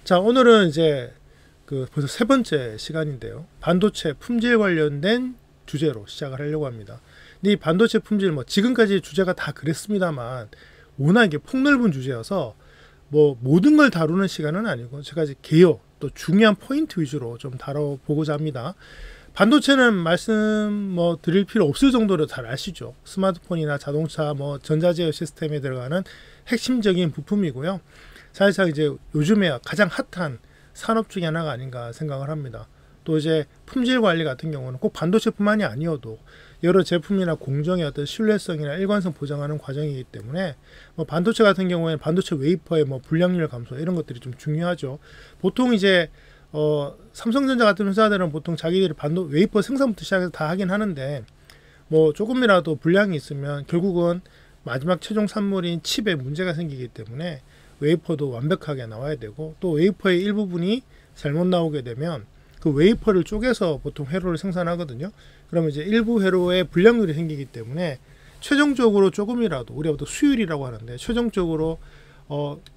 자, 오늘은 이제 벌써 세 번째 시간인데요. 반도체 품질 관련된 주제로 시작을 하려고 합니다. 근데 이 반도체 품질 지금까지 주제가 다 그랬습니다만 워낙에 폭넓은 주제여서 모든 걸 다루는 시간은 아니고 제가 이제 개요 또 중요한 포인트 위주로 좀 다뤄보고자 합니다. 반도체는 말씀 드릴 필요 없을 정도로 잘 아시죠. 스마트폰이나 자동차 전자제어 시스템에 들어가는 핵심적인 부품이고요. 사실상 이제 요즘에 가장 핫한 산업 중에 하나가 아닌가 생각을 합니다. 또 이제 품질 관리 같은 경우는 꼭 반도체뿐만이 아니어도 여러 제품이나 공정의 어떤 신뢰성이나 일관성 보장하는 과정이기 때문에 반도체 같은 경우에는 반도체 웨이퍼의 불량률 감소 이런 것들이 좀 중요하죠. 보통 이제 삼성전자 같은 회사들은 보통 자기들이 웨이퍼 생산부터 시작해서 다 하긴 하는데 조금이라도 불량이 있으면 결국은 마지막 최종 산물인 칩에 문제가 생기기 때문에 웨이퍼도 완벽하게 나와야 되고, 또 웨이퍼의 일부분이 잘못 나오게 되면 그 웨이퍼를 쪼개서 보통 회로를 생산하거든요. 그러면 이제 일부 회로에 불량률이 생기기 때문에 최종적으로 조금이라도, 우리가 또 수율이라고 하는데, 최종적으로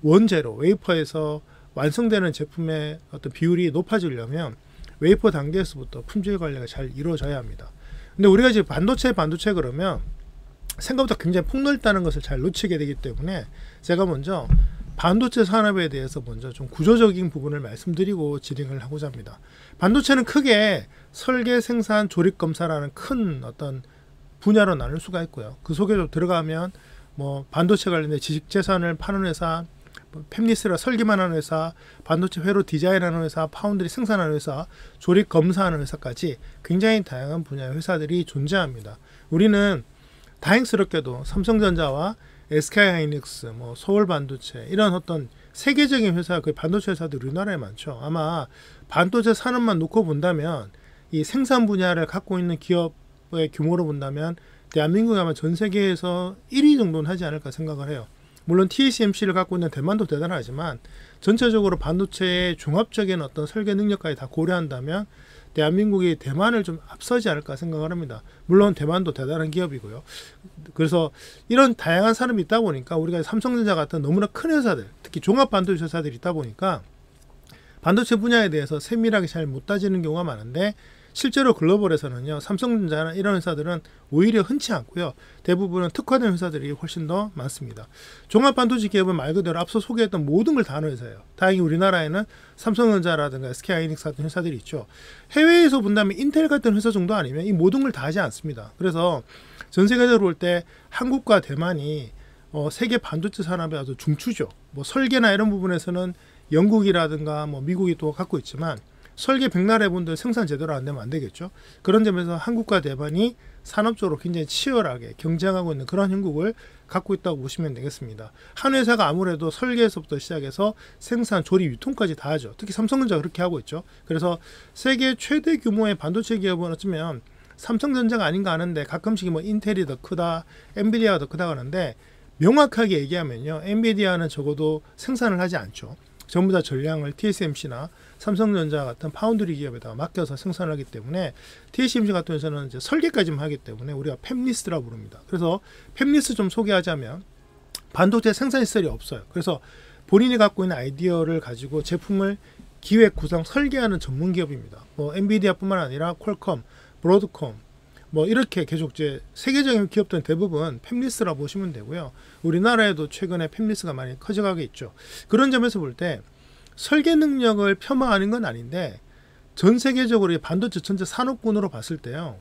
원재료 웨이퍼에서 완성되는 제품의 어떤 비율이 높아지려면 웨이퍼 단계에서부터 품질 관리가 잘 이루어져야 합니다. 근데 우리가 이제 반도체 그러면 생각보다 굉장히 폭넓다는 것을 잘 놓치게 되기 때문에 제가 먼저 반도체 산업에 대해서 먼저 좀 구조적인 부분을 말씀드리고 진행을 하고자 합니다. 반도체는 크게 설계, 생산, 조립, 검사라는 큰 어떤 분야로 나눌 수가 있고요. 그 속에 좀 들어가면 반도체 관련된 지식재산을 파는 회사, 팹리스라 설계만 하는 회사, 반도체 회로 디자인하는 회사, 파운드리 생산하는 회사, 조립 검사하는 회사까지 굉장히 다양한 분야의 회사들이 존재합니다. 우리는 다행스럽게도 삼성전자와 SK하이닉스, 서울반도체 이런 어떤 세계적인 회사, 그 반도체 회사들이 우리나라에 많죠. 아마 반도체 산업만 놓고 본다면 이 생산 분야를 갖고 있는 기업의 규모로 본다면 대한민국이 아마 전 세계에서 1위 정도는 하지 않을까 생각을 해요. 물론 TSMC를 갖고 있는 대만도 대단하지만 전체적으로 반도체의 종합적인 어떤 설계 능력까지 다 고려한다면 대한민국이 대만을 좀 앞서지 않을까 생각을 합니다. 물론 대만도 대단한 기업이고요. 그래서 이런 다양한 산업이 있다 보니까 우리가 삼성전자 같은 너무나 큰 회사들, 특히 종합 반도체 회사들이 있다 보니까 반도체 분야에 대해서 세밀하게 잘 못 따지는 경우가 많은데, 실제로 글로벌에서는요, 삼성전자나 이런 회사들은 오히려 흔치 않고요. 대부분은 특화된 회사들이 훨씬 더 많습니다. 종합반도체 기업은 말 그대로 앞서 소개했던 모든 걸 다 하는 회사예요. 다행히 우리나라에는 삼성전자라든가 SK하이닉스 같은 회사들이 있죠. 해외에서 본다면 인텔 같은 회사 정도 아니면 이 모든 걸 다 하지 않습니다. 그래서 전 세계적으로 볼 때 한국과 대만이 세계 반도체 산업의 아주 중추죠. 설계나 이런 부분에서는 영국이라든가 미국이 또 갖고 있지만, 설계 백날해 분들 생산 제대로 안 되면 안 되겠죠. 그런 점에서 한국과 대만이 산업적으로 굉장히 치열하게 경쟁하고 있는 그런 형국을 갖고 있다고 보시면 되겠습니다. 한 회사가 아무래도 설계에서부터 시작해서 생산, 조립, 유통까지 다 하죠. 특히 삼성전자가 그렇게 하고 있죠. 그래서 세계 최대 규모의 반도체 기업은 어쩌면 삼성전자가 아닌가 하는데, 가끔씩 인텔이 더 크다, 엔비디아가 더 크다 하는데, 명확하게 얘기하면요, 엔비디아는 적어도 생산을 하지 않죠. 전부 다 전량을 TSMC나 삼성전자 같은 파운드리 기업에다가 맡겨서 생산을 하기 때문에, TSMC 같은 회사는 이제 설계까지만 하기 때문에 우리가 팹리스라고 부릅니다. 그래서 팹리스 좀 소개하자면, 반도체 생산 시설이 없어요. 그래서 본인이 갖고 있는 아이디어를 가지고 제품을 기획, 구상, 설계하는 전문 기업입니다. 엔비디아뿐만 아니라 퀄컴, 브로드컴, 이렇게 계속 이제 세계적인 기업들은 대부분 팹리스라 보시면 되고요. 우리나라에도 최근에 팹리스가 많이 커져가고 있죠. 그런 점에서 볼 때 설계 능력을 폄하하는 건 아닌데, 전 세계적으로 반도체 전체 산업군으로 봤을 때요,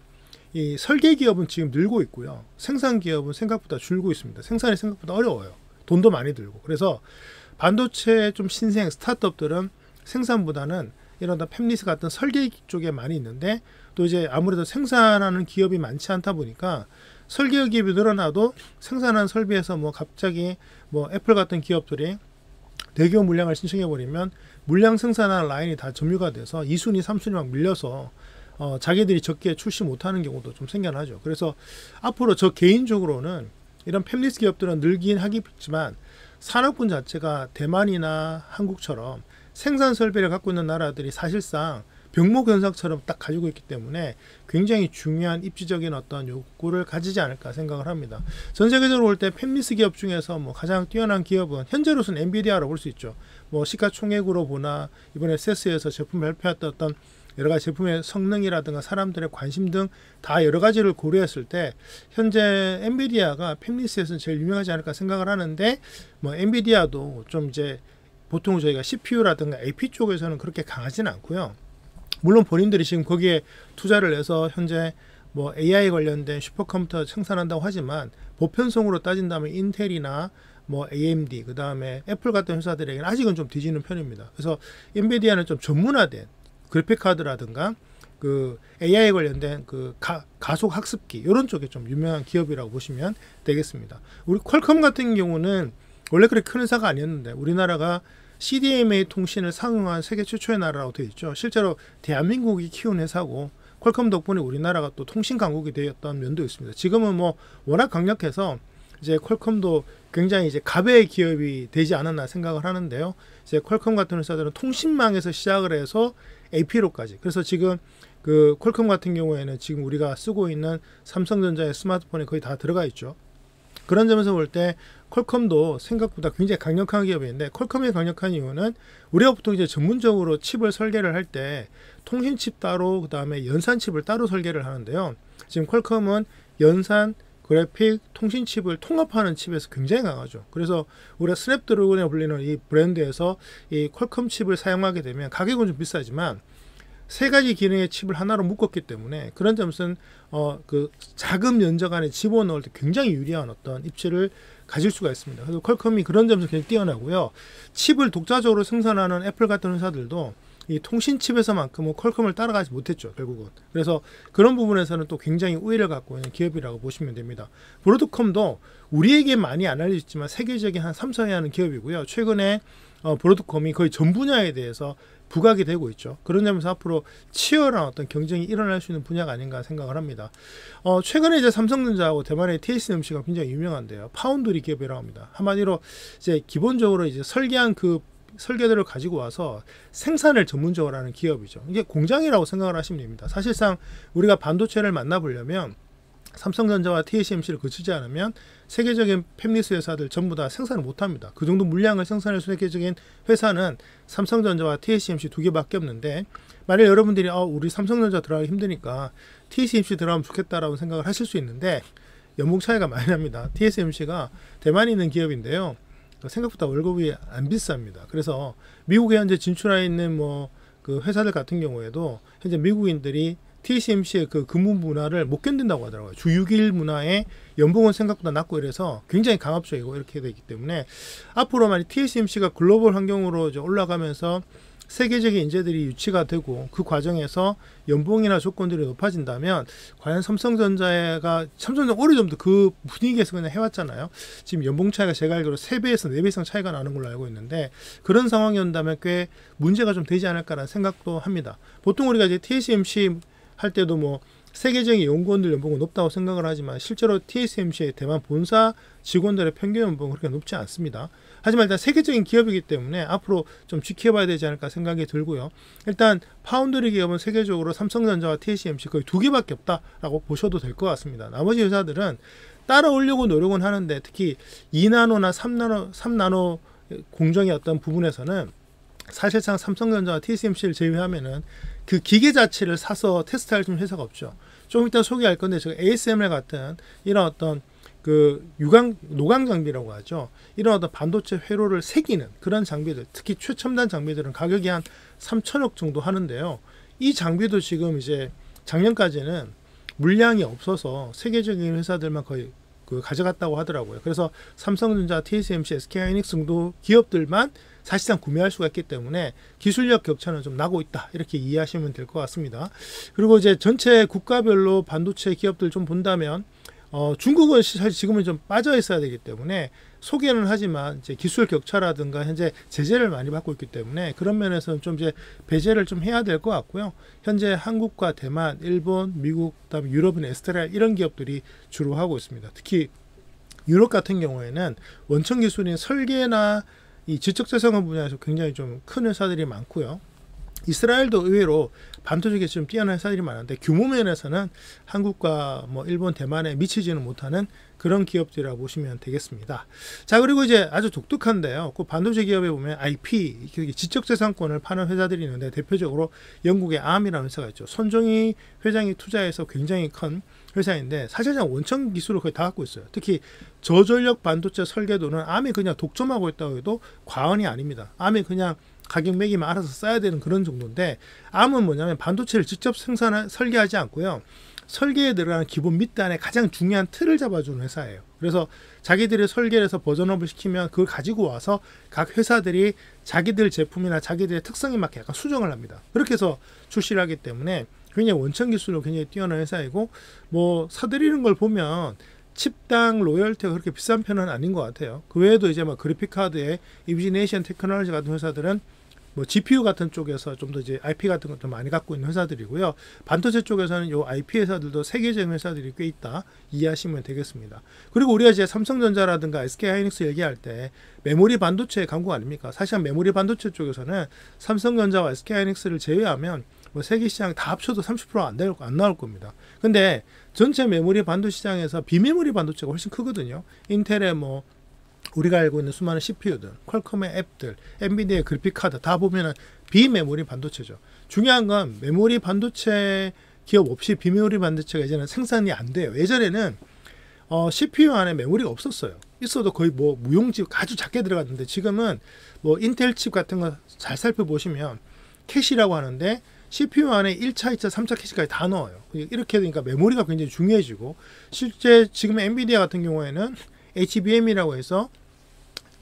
이 설계 기업은 지금 늘고 있고요, 생산 기업은 생각보다 줄고 있습니다. 생산이 생각보다 어려워요. 돈도 많이 들고. 그래서 반도체 좀 신생 스타트업들은 생산보다는 이런 팹리스 같은 설계 쪽에 많이 있는데, 또 이제 아무래도 생산하는 기업이 많지 않다 보니까 설계 기업이 늘어나도 생산한 설비에서 갑자기 애플 같은 기업들이 대규모 물량을 신청해 버리면 물량 생산하는 라인이 다 점유가 돼서 2순위, 3순위 막 밀려서 자기들이 적게 출시 못하는 경우도 좀 생겨나죠. 그래서 앞으로 저 개인적으로는 이런 팹리스 기업들은 늘긴 하겠지만, 산업군 자체가 대만이나 한국처럼 생산 설비를 갖고 있는 나라들이 사실상 병목 현상처럼 딱 가지고 있기 때문에 굉장히 중요한 입지적인 어떤 욕구를 가지지 않을까 생각을 합니다. 전 세계적으로 볼 때 팹리스 기업 중에서 뭐 가장 뛰어난 기업은 현재로서는 엔비디아라고 볼 수 있죠. 뭐 시가총액으로 보나 이번에 세스에서 제품 발표했던 어떤 여러 가지 제품의 성능이라든가 사람들의 관심 등 다 여러 가지를 고려했을 때 현재 엔비디아가 팹리스에서는 제일 유명하지 않을까 생각을 하는데 뭐 엔비디아도 좀 이제 보통 저희가 CPU라든가 AP 쪽에서는 그렇게 강하지는 않고요. 물론 본인들이 지금 거기에 투자를 해서 현재 뭐 AI 관련된 슈퍼컴퓨터 생산한다고 하지만 보편성으로 따진다면 인텔이나 뭐 AMD 그 다음에 애플 같은 회사들에게는 아직은 좀 뒤지는 편입니다. 그래서 엔비디아는 좀 전문화된 그래픽 카드라든가 그 AI 관련된 그 가속 학습기 이런 쪽에 좀 유명한 기업이라고 보시면 되겠습니다. 우리 퀄컴 같은 경우는 원래 그렇게 큰 회사가 아니었는데 우리나라가 CDMA 통신을 상용한 세계 최초의 나라라고 되어 있죠. 실제로 대한민국이 키운 회사고 퀄컴 덕분에 우리나라가 또 통신 강국이 되었던 면도 있습니다. 지금은 뭐 워낙 강력해서 이제 퀄컴도 굉장히 이제 갑의 기업이 되지 않았나 생각을 하는데요. 이제 퀄컴 같은 회사들은 통신망에서 시작을 해서 AP로까지. 그래서 지금 그 퀄컴 같은 경우에는 지금 우리가 쓰고 있는 삼성전자의 스마트폰에 거의 다 들어가 있죠. 그런 점에서 볼 때 퀄컴도 생각보다 굉장히 강력한 기업인데 퀄컴이 강력한 이유는 우리가 보통 이제 전문적으로 칩을 설계를 할 때 통신칩 따로 그 다음에 연산 칩을 따로 설계를 하는데요. 지금 퀄컴은 연산 그래픽, 통신칩을 통합하는 칩에서 굉장히 강하죠. 그래서 우리가 스냅드래곤에 불리는 이 브랜드에서 이 퀄컴 칩을 사용하게 되면 가격은 좀 비싸지만 세 가지 기능의 칩을 하나로 묶었기 때문에 그런 점에서는 그 작은 면적 안에 집어넣을 때 굉장히 유리한 어떤 입지를 가질 수가 있습니다. 그래서 퀄컴이 그런 점에서 굉장히 뛰어나고요. 칩을 독자적으로 생산하는 애플 같은 회사들도 이 통신칩에서만큼은 퀄컴을 따라가지 못했죠, 결국은. 그래서 그런 부분에서는 또 굉장히 우위를 갖고 있는 기업이라고 보시면 됩니다. 브로드컴도 우리에게 많이 안 알려졌지만 세계적인 한 3사에 하는 기업이고요. 최근에 브로드컴이 거의 전 분야에 대해서 부각이 되고 있죠. 그런 점에서 앞으로 치열한 어떤 경쟁이 일어날 수 있는 분야가 아닌가 생각을 합니다. 최근에 이제 삼성전자하고 대만의 TSMC가 굉장히 유명한데요. 파운드리 기업이라고 합니다. 한마디로 이제 기본적으로 이제 설계한 그 설계들을 가지고 와서 생산을 전문적으로 하는 기업이죠. 이게 공장이라고 생각을 하시면 됩니다. 사실상 우리가 반도체를 만나보려면 삼성전자와 TSMC를 거치지 않으면 세계적인 팹리스 회사들 전부 다 생산을 못합니다. 그 정도 물량을 생산할 수 있는 세계적인 회사는 삼성전자와 TSMC 두 개밖에 없는데 만약 여러분들이 우리 삼성전자 들어가기 힘드니까 TSMC 들어가면 좋겠다라고 생각을 하실 수 있는데 연봉 차이가 많이 납니다. TSMC가 대만에 있는 기업인데요. 생각보다 월급이 안 비쌉니다. 그래서 미국에 현재 진출해 있는 뭐 그 회사들 같은 경우에도 현재 미국인들이 TSMC의 그 근무 문화를 못 견딘다고 하더라고요. 주 6일 문화에 연봉은 생각보다 낮고 이래서 굉장히 강압적이고 이렇게 되기 때문에 앞으로 만약 TSMC가 글로벌 환경으로 이제 올라가면서 세계적인 인재들이 유치가 되고 그 과정에서 연봉이나 조건들이 높아진다면 과연 삼성전자 오래전부터 그 분위기에서 그냥 해왔잖아요. 지금 연봉 차이가 제가 알기로 3배에서 4배 이상 차이가 나는 걸로 알고 있는데 그런 상황이 온다면 꽤 문제가 좀 되지 않을까라는 생각도 합니다. 보통 우리가 이제 TSMC 할 때도 뭐 세계적인 연구원들 연봉은 높다고 생각을 하지만 실제로 TSMC의 대만 본사 직원들의 평균 연봉은 그렇게 높지 않습니다. 하지만 일단 세계적인 기업이기 때문에 앞으로 좀 지켜봐야 되지 않을까 생각이 들고요. 일단 파운드리 기업은 세계적으로 삼성전자와 TSMC 거의 두 개밖에 없다라고 보셔도 될 것 같습니다. 나머지 회사들은 따라오려고 노력은 하는데 특히 2나노나 3나노 공정의 어떤 부분에서는 사실상 삼성전자와 TSMC를 제외하면은 그 기계 자체를 사서 테스트할 수 있는 회사가 없죠. 좀 이따 소개할 건데 제가 ASML 같은 이런 어떤 그 노광 장비라고 하죠. 이런 어떤 반도체 회로를 새기는 그런 장비들, 특히 최첨단 장비들은 가격이 한 3천억 정도 하는데요. 이 장비도 지금 이제 작년까지는 물량이 없어서 세계적인 회사들만 거의 그 가져갔다고 하더라고요. 그래서 삼성전자, TSMC, SK하이닉스 정도 기업들만 사실상 구매할 수가 있기 때문에 기술력 격차는 좀 나고 있다 이렇게 이해하시면 될 것 같습니다. 그리고 이제 전체 국가별로 반도체 기업들 좀 본다면 중국은 사실 지금은 좀 빠져 있어야 되기 때문에 소개는 하지만 이제 기술 격차라든가 현재 제재를 많이 받고 있기 때문에 그런 면에서는 좀 이제 배제를 좀 해야 될 것 같고요. 현재 한국과 대만, 일본, 미국, 그다음에 유럽이나 에스트레아 이런 기업들이 주로 하고 있습니다. 특히 유럽 같은 경우에는 원천 기술인 설계나 이 지적재생원 분야에서 굉장히 좀 큰 회사들이 많고요. 이스라엘도 의외로 반도체에 좀 뛰어난 회사들이 많은데 규모 면에서는 한국과 뭐 일본, 대만에 미치지는 못하는 그런 기업들이라고 보시면 되겠습니다. 자, 그리고 이제 아주 독특한데요. 그 반도체 기업에 보면 IP, 지적재산권을 파는 회사들이 있는데 대표적으로 영국의 암이라는 회사가 있죠. 손정희 회장이 투자해서 굉장히 큰 회사인데 사실상 원천 기술을 거의 다 갖고 있어요. 특히 저전력 반도체 설계도는 암이 그냥 독점하고 있다고 해도 과언이 아닙니다. 암이 그냥 가격 매기면 알아서 써야 되는 그런 정도인데, 암은 뭐냐면 반도체를 직접 설계하지 않고요. 설계에 들어가는 기본 밑단에 가장 중요한 틀을 잡아주는 회사예요. 그래서 자기들이 설계를 해서 버전업을 시키면 그걸 가지고 와서 각 회사들이 자기들 제품이나 자기들의 특성에 맞게 약간 수정을 합니다. 그렇게 해서 출시를 하기 때문에 굉장히 원천 기술로 굉장히 뛰어난 회사이고, 뭐 사들이는 걸 보면 칩당 로열티가 그렇게 비싼 편은 아닌 것 같아요. 그 외에도 이제 막 그래픽 카드에 이비지네이션 테크놀로지 같은 회사들은 뭐 GPU 같은 쪽에서 좀 더 이제 IP 같은 것도 많이 갖고 있는 회사들이고요. 반도체 쪽에서는 요 IP 회사들도 세계적인 회사들이 꽤 있다 이해하시면 되겠습니다. 그리고 우리가 이제 삼성전자라든가 SK하이닉스 얘기할 때 메모리 반도체 강국 아닙니까? 사실은 메모리 반도체 쪽에서는 삼성전자와 SK하이닉스를 제외하면 뭐 세계 시장 다 합쳐도 30% 안 나올 겁니다. 근데 전체 메모리 반도체 시장에서 비메모리 반도체가 훨씬 크거든요. 인텔의 뭐 우리가 알고 있는 수많은 CPU들, 퀄컴의 앱들, 엔비디아의 그래픽카드 다 보면은 비메모리 반도체죠. 중요한 건 메모리 반도체 기업 없이 비메모리 반도체가 이제는 생산이 안 돼요. 예전에는 CPU 안에 메모리가 없었어요. 있어도 거의 뭐 무용집 아주 작게 들어갔는데 지금은 뭐 인텔 칩 같은 거 잘 살펴보시면 캐시라고 하는데 CPU 안에 1차, 2차, 3차 캐시까지 다 넣어요. 이렇게 되니까 메모리가 굉장히 중요해지고, 실제 지금 엔비디아 같은 경우에는 HBM이라고 해서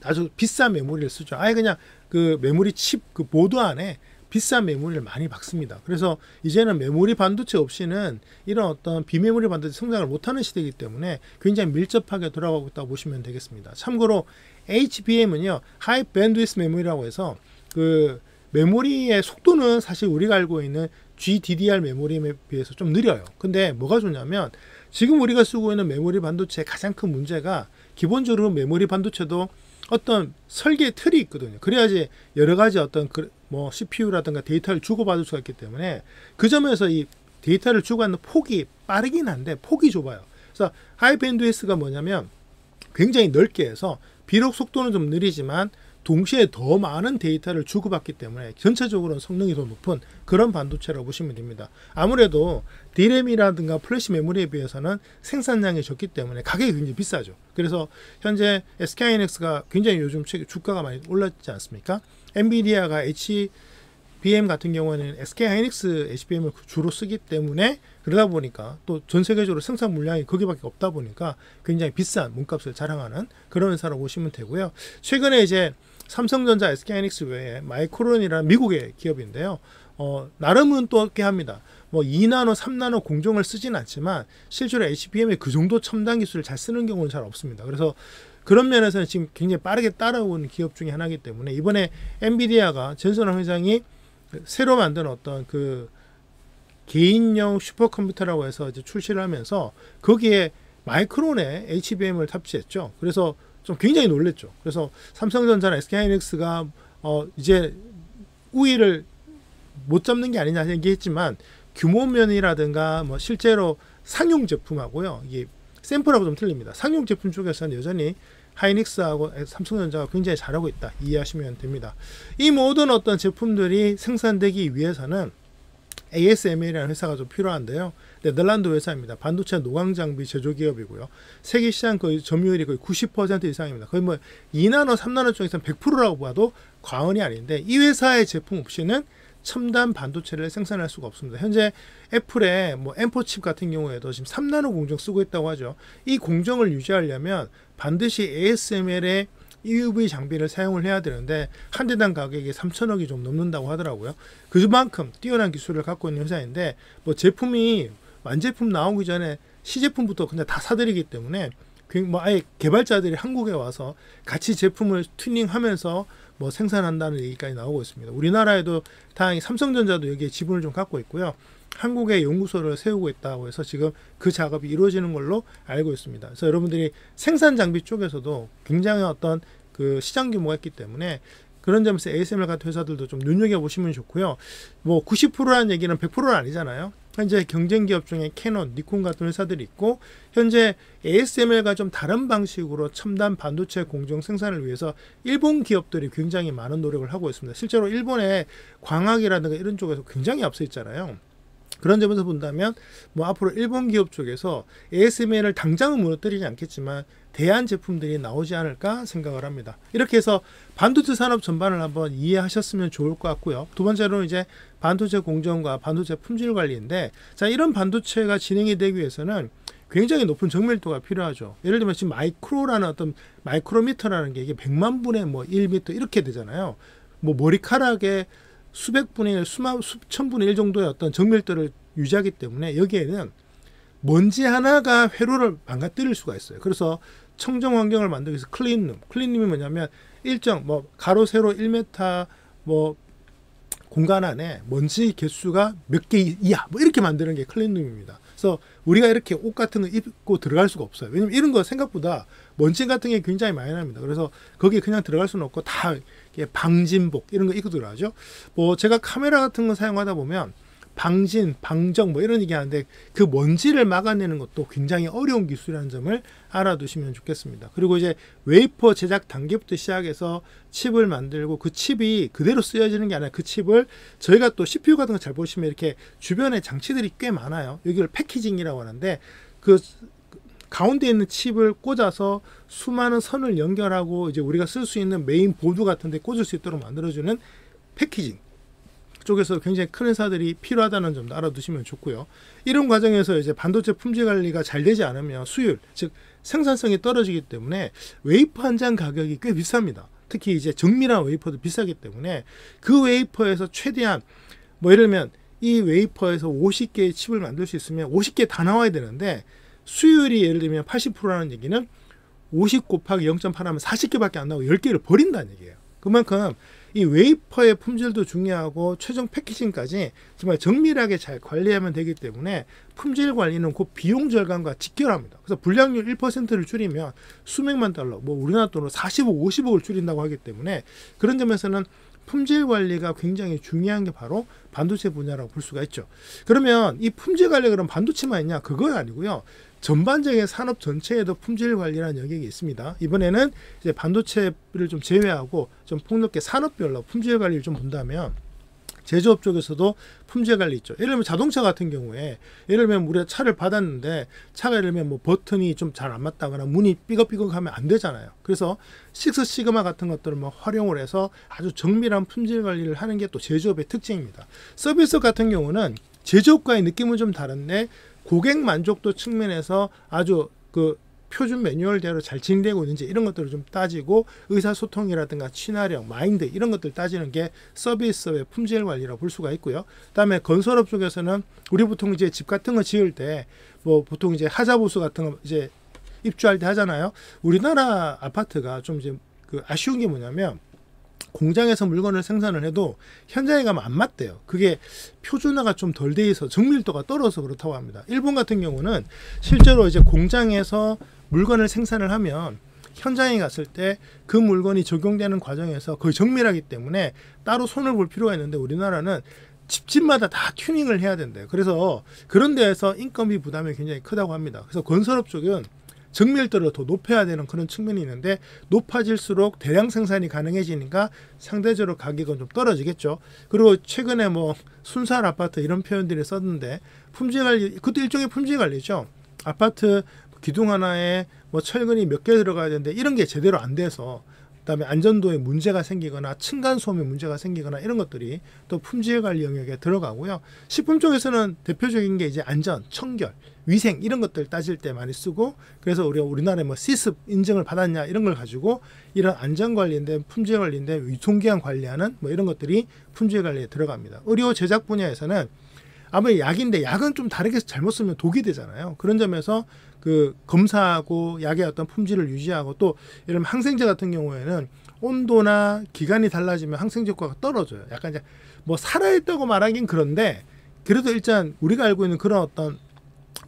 아주 비싼 메모리를 쓰죠. 아예 그냥 그 메모리 칩 그 보드 안에 비싼 메모리를 많이 박습니다. 그래서 이제는 메모리 반도체 없이는 이런 어떤 비메모리 반도체 성장을 못하는 시대이기 때문에 굉장히 밀접하게 돌아가고 있다고 보시면 되겠습니다. 참고로 HBM은요, 하이 밴드위스 메모리라고 해서 그 메모리의 속도는 사실 우리가 알고 있는 GDDR 메모리에 비해서 좀 느려요. 근데 뭐가 좋냐면 지금 우리가 쓰고 있는 메모리 반도체의 가장 큰 문제가 기본적으로 메모리 반도체도 어떤 설계 틀이 있거든요. 그래야지 여러 가지 어떤 뭐 CPU라든가 데이터를 주고받을 수가 있기 때문에 그 점에서 이 데이터를 주고받는 폭이 빠르긴 한데 폭이 좁아요. 그래서 하이 밴드위스가 뭐냐면 굉장히 넓게 해서 비록 속도는 좀 느리지만 동시에 더 많은 데이터를 주고받기 때문에 전체적으로는 성능이 더 높은 그런 반도체라고 보시면 됩니다. 아무래도 D램이라든가 플래시 메모리에 비해서는 생산량이 적기 때문에 가격이 굉장히 비싸죠. 그래서 현재 SK하이닉스가 굉장히 요즘 주가가 많이 올랐지 않습니까? 엔비디아가 HBM 같은 경우에는 SK하이닉스 HBM을 주로 쓰기 때문에, 그러다 보니까 또 전 세계적으로 생산 물량이 거기밖에 없다 보니까 굉장히 비싼 몸값을 자랑하는 그런 회사라고 보시면 되고요. 최근에 이제 삼성전자, SK하이닉스 외에 마이크론이라는 미국의 기업인데요. 나름은 또 꽤 합니다. 뭐 2나노, 3나노 공정을 쓰진 않지만 실제로 HBM의 그 정도 첨단 기술을 잘 쓰는 경우는 잘 없습니다. 그래서 그런 면에서는 지금 굉장히 빠르게 따라오는 기업 중에 하나이기 때문에 이번에 엔비디아가 전선환 회장이 새로 만든 어떤 그 개인용 슈퍼컴퓨터라고 해서 이제 출시를 하면서 거기에 마이크론의 HBM을 탑재했죠. 그래서 좀 굉장히 놀랬죠. 그래서 삼성전자나 SK하이닉스가 이제 우위를 못 잡는 게 아니냐 얘기했지만 규모면이라든가 뭐 실제로 상용 제품하고요, 이게 샘플하고 좀 틀립니다. 상용 제품 쪽에서는 여전히 하이닉스하고 삼성전자가 굉장히 잘하고 있다 이해하시면 됩니다. 이 모든 어떤 제품들이 생산되기 위해서는 ASML이라는 회사가 좀 필요한데요. 네덜란드 회사입니다. 반도체 노광 장비 제조 기업이고요. 세계 시장 거의 점유율이 거의 90% 이상입니다. 거의 뭐 2나노, 3나노 쪽에서는 100%라고 봐도 과언이 아닌데, 이 회사의 제품 없이는 첨단 반도체를 생산할 수가 없습니다. 현재 애플의 뭐 M4 칩 같은 경우에도 지금 3나노 공정 쓰고 있다고 하죠. 이 공정을 유지하려면 반드시 ASML의 EUV 장비를 사용을 해야 되는데 한 대당 가격이 3천억이 좀 넘는다고 하더라고요. 그만큼 뛰어난 기술을 갖고 있는 회사인데, 뭐 제품이 완제품 나오기 전에 시제품부터 그냥 다 사들이기 때문에 뭐 아예 개발자들이 한국에 와서 같이 제품을 튜닝하면서 뭐 생산한다는 얘기까지 나오고 있습니다. 우리나라에도 다행히 삼성전자도 여기에 지분을 좀 갖고 있고요. 한국에 연구소를 세우고 있다고 해서 지금 그 작업이 이루어지는 걸로 알고 있습니다. 그래서 여러분들이 생산 장비 쪽에서도 굉장히 어떤 그 시장 규모가 있기 때문에 그런 점에서 ASML 같은 회사들도 좀 눈여겨보시면 좋고요. 뭐 90%라는 얘기는 100%는 아니잖아요. 현재 경쟁 기업 중에 캐논, 니콘 같은 회사들이 있고 현재 ASML과 좀 다른 방식으로 첨단 반도체 공정 생산을 위해서 일본 기업들이 굉장히 많은 노력을 하고 있습니다. 실제로 일본의 광학이라든가 이런 쪽에서 굉장히 앞서 있잖아요. 그런 점에서 본다면 뭐 앞으로 일본 기업 쪽에서 ASML을 당장은 무너뜨리지 않겠지만 대안 제품들이 나오지 않을까 생각을 합니다. 이렇게 해서 반도체 산업 전반을 한번 이해하셨으면 좋을 것 같고요. 두 번째로는 이제 반도체 공정과 반도체 품질 관리인데, 자, 이런 반도체가 진행이 되기 위해서는 굉장히 높은 정밀도가 필요하죠. 예를 들면 지금 마이크로라는 어떤 마이크로미터라는 게 이게 100만 분의 뭐 1미터 이렇게 되잖아요. 뭐 머리카락의 수백 분의 1, 수천 분의 1 정도의 어떤 정밀도를 유지하기 때문에 여기에는 먼지 하나가 회로를 망가뜨릴 수가 있어요. 그래서 청정 환경을 만들기 위해서 클린룸이 뭐냐면 일정 뭐 가로 세로 1m 뭐 공간 안에 먼지 개수가 몇 개 이하 뭐 이렇게 만드는 게 클린룸입니다. 그래서 우리가 이렇게 옷 같은 거 입고 들어갈 수가 없어요. 왜냐면 이런 거 생각보다 먼지 같은 게 굉장히 많이 납니다. 그래서 거기에 그냥 들어갈 수는 없고 다 방진복 이런 거 입고 들어가죠. 뭐 제가 카메라 같은 거 사용하다 보면 방진, 방정 뭐 이런 얘기 하는데 그 먼지를 막아내는 것도 굉장히 어려운 기술이라는 점을 알아두시면 좋겠습니다. 그리고 이제 웨이퍼 제작 단계부터 시작해서 칩을 만들고 그 칩이 그대로 쓰여지는 게 아니라 그 칩을 저희가 또 CPU 같은 거 잘 보시면 이렇게 주변에 장치들이 꽤 많아요. 여기를 패키징이라고 하는데 그 가운데 있는 칩을 꽂아서 수많은 선을 연결하고 이제 우리가 쓸 수 있는 메인 보드 같은 데 꽂을 수 있도록 만들어주는 패키징 쪽에서 굉장히 큰 회사들이 필요하다는 점도 알아두시면 좋고요. 이런 과정에서 이제 반도체 품질 관리가 잘 되지 않으면 수율, 즉 생산성이 떨어지기 때문에 웨이퍼 한 장 가격이 꽤 비쌉니다. 특히 이제 정밀한 웨이퍼도 비싸기 때문에 그 웨이퍼에서 최대한 뭐 예를 들면 이 웨이퍼에서 50개의 칩을 만들 수 있으면 50개 다 나와야 되는데 수율이 예를 들면 80%라는 얘기는 50 곱하기 0.8 하면 40개밖에 안 나오고 10개를 버린다는 얘기예요. 그만큼 이 웨이퍼의 품질도 중요하고 최종 패키징까지 정말 정밀하게 잘 관리하면 되기 때문에 품질 관리는 곧 비용 절감과 직결합니다. 그래서 불량률 1%를 줄이면 수백만 달러, 뭐 우리나라 돈으로 40억, 50억을 줄인다고 하기 때문에 그런 점에서는 품질 관리가 굉장히 중요한 게 바로 반도체 분야라고 볼 수가 있죠. 그러면 이 품질 관리가 그럼 반도체만 있냐? 그건 아니고요. 전반적인 산업 전체에도 품질 관리라는 영역이 있습니다. 이번에는 이제 반도체를 좀 제외하고 좀 폭넓게 산업별로 품질 관리를 좀 본다면 제조업 쪽에서도 품질 관리 있죠. 예를 들면 자동차 같은 경우에 예를 들면 우리가 차를 받았는데 차가 예를 들면 뭐 버튼이 좀 잘 안 맞다거나 문이 삐걱삐걱하면 안 되잖아요. 그래서 식스 시그마 같은 것들을 뭐 활용을 해서 아주 정밀한 품질 관리를 하는 게 또 제조업의 특징입니다. 서비스 같은 경우는 제조업과의 느낌은 좀 다른데 고객 만족도 측면에서 아주 그 표준 매뉴얼대로 잘 진행되고 있는지 이런 것들을 좀 따지고 의사소통이라든가 친화력, 마인드 이런 것들 따지는 게 서비스업의 품질 관리라고 볼 수가 있고요. 그다음에 건설업 쪽에서는 우리 보통 이제 집 같은 거 지을 때 뭐 보통 이제 하자보수 같은 거 이제 입주할 때 하잖아요. 우리나라 아파트가 좀 이제 그 아쉬운 게 뭐냐면 공장에서 물건을 생산을 해도 현장에 가면 안 맞대요. 그게 표준화가 좀 덜 돼 있어 정밀도가 떨어져서 그렇다고 합니다. 일본 같은 경우는 실제로 이제 공장에서 물건을 생산을 하면 현장에 갔을 때 그 물건이 적용되는 과정에서 거의 정밀하기 때문에 따로 손을 볼 필요가 있는데 우리나라는 집집마다 다 튜닝을 해야 된대요. 그래서 그런 데에서 인건비 부담이 굉장히 크다고 합니다. 그래서 건설업 쪽은 정밀도를 더 높여야 되는 그런 측면이 있는데 높아질수록 대량 생산이 가능해지니까 상대적으로 가격은 좀 떨어지겠죠. 그리고 최근에 뭐 순살 아파트 이런 표현들이 썼는데 품질 관리, 그것도 일종의 품질 관리죠. 아파트 기둥 하나에 뭐 철근이 몇 개 들어가야 되는데 이런 게 제대로 안 돼서 그다음에 안전도에 문제가 생기거나 층간소음에 문제가 생기거나 이런 것들이 또 품질 관리 영역에 들어가고요. 식품 쪽에서는 대표적인 게 이제 안전, 청결, 위생 이런 것들 따질 때 많이 쓰고 그래서 우리가 우리나라에 뭐 시습 인증을 받았냐 이런 걸 가지고 이런 안전 관리인데 품질 관리인데 유통기한 관리하는 뭐 이런 것들이 품질 관리에 들어갑니다. 의료 제작 분야에서는 아무리 약인데 약은 좀 다르게 잘못 쓰면 독이 되잖아요. 그런 점에서 그 검사하고 약의 어떤 품질을 유지하고 또 예를 들면 항생제 같은 경우에는 온도나 기간이 달라지면 항생제 효과가 떨어져요. 약간 이제 뭐 살아있다고 말하긴 그런데 그래도 일단 우리가 알고 있는 그런 어떤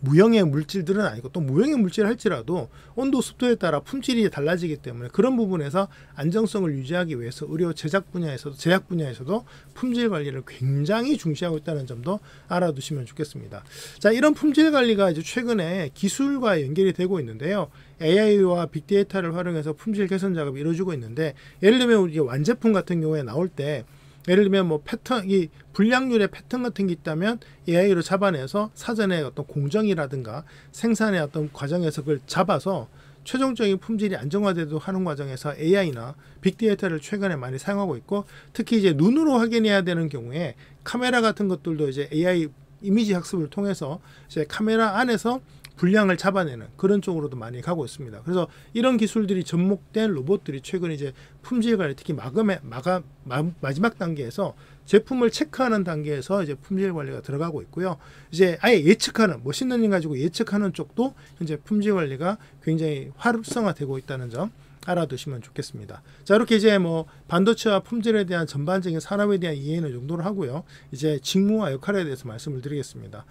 무형의 물질들은 아니고, 또 무형의 물질을 할지라도 온도 습도에 따라 품질이 달라지기 때문에 그런 부분에서 안정성을 유지하기 위해서 의료 제작 분야에서도, 제약 분야에서도 품질 관리를 굉장히 중시하고 있다는 점도 알아두시면 좋겠습니다. 자, 이런 품질 관리가 이제 최근에 기술과 연결이 되고 있는데요. AI와 빅데이터를 활용해서 품질 개선 작업이 이루어지고 있는데, 예를 들면 우리 완제품 같은 경우에 나올 때, 예를 들면 뭐 패턴, 이 불량률의 패턴 같은 게 있다면 AI로 잡아내서 사전에 어떤 공정이라든가 생산의 어떤 과정에서 그걸 잡아서 최종적인 품질이 안정화되도록 하는 과정에서 AI나 빅데이터를 최근에 많이 사용하고 있고, 특히 이제 눈으로 확인해야 되는 경우에 카메라 같은 것들도 이제 AI 이미지 학습을 통해서 이제 카메라 안에서 불량을 잡아내는 그런 쪽으로도 많이 가고 있습니다. 그래서 이런 기술들이 접목된 로봇들이 최근에 이제 품질 관리, 특히 마지막 단계에서 제품을 체크하는 단계에서 이제 품질 관리가 들어가고 있고요. 이제 아예 예측하는, 머신러닝 가지고 예측하는 쪽도 현재 품질 관리가 굉장히 활성화되고 있다는 점 알아두시면 좋겠습니다. 자, 이렇게 이제 뭐 반도체와 품질에 대한 전반적인 산업에 대한 이해는 정도로 하고요. 이제 직무와 역할에 대해서 말씀을 드리겠습니다.